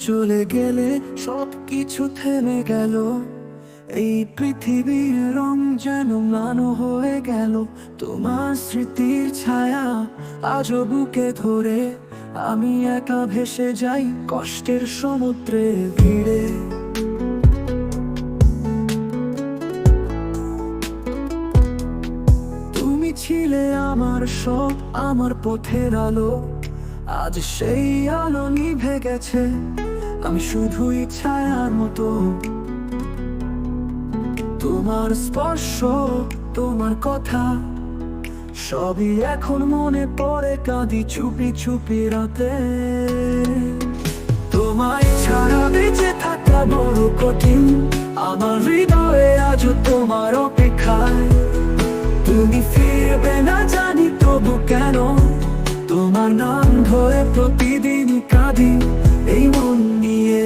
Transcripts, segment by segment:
চলে গেলে সব কিছু থেমে গেল। এই পৃথিবীর রং যেন ম্লান হয়ে গেল। তোমার স্মৃতির ছায়া আজও বুকে ধরে আমি একা ভেসে যাই কষ্টের সমুদ্রে ভিড়ে। তুমি ছিলে আমার সব, আমার পথের আলো। আজ সেই আলো নিভে গেছে, আমি শুধুই ছায়ার মতো। তোমার স্পর্শ, তোমার কথা সবই এখন মনে পড়ে, কাঁদি চুপি চুপি রাতে। তোমায় ছাড়া বেঁচে থাকা বড় কঠিন, আমার হৃদয়ে আজও তোমার অপেক্ষায়। তুমি ফিরবে না জানি, তবু কেন তোমার নাম ধরে প্রতিদিন কাঁদি এই মন নিয়ে।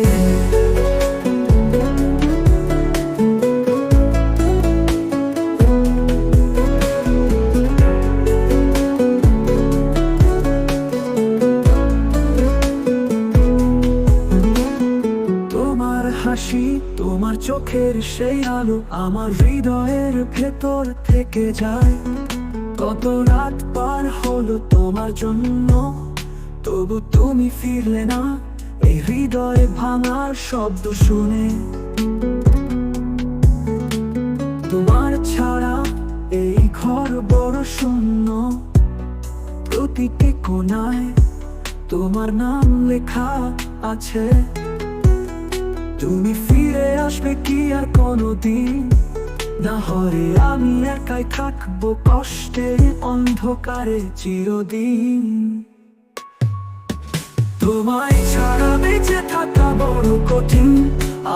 তোমার হাসি, তোমার চোখের সেই আলো আমার হৃদয়ের ভেতর থেকে যায়। কত রাত পার হলো তোমার জন্য, তবু তুমি ফিরলে না এই হৃদয় ভাঙার শব্দ শুনে। তোমার ছাড়া এই ঘর বড় শূন্য, প্রতিটি কোণায় তোমার নাম লেখা আছে। তুমি ফিরে আসবে কি আর কোনোদিন, না হয় আমি একাই থাকবো কষ্টের অন্ধকারে চিরদিন। তোমায় ছাড়া বেঁচে থাকা বড় কঠিন,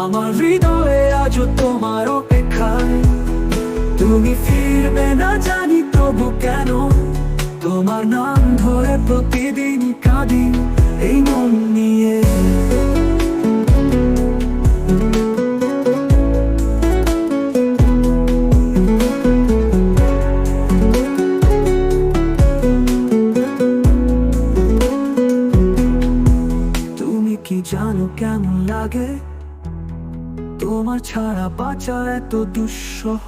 আমার হৃদয়ে আজও তোমার অপেক্ষায়। তুমি ফিরবে না জানি, তবু কেন তোমার নাম ধরে প্রতিদিন কাঁদি এই মন নিয়ে। কি জানো কেমন লাগে তোমার ছাড়া বাঁচা এত দুঃসহ?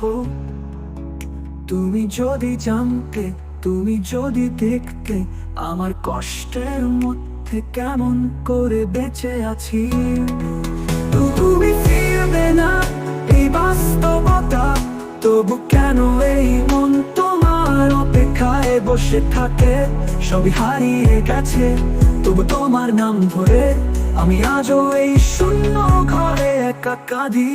তুমি যদি জানতে, তুমি যদি দেখতে আমার কষ্টের মধ্যে কেমন করে বেঁচে আছি। তুমি ফিরবে না এই বাস্তবতা, তবু কেন এই মন তোমার অপেক্ষায় বসে থাকে। সবই হারিয়ে গেছে, তবু তোমার নাম ধরে আমি আজও এই শূন্য ঘরে একা কাঁদি।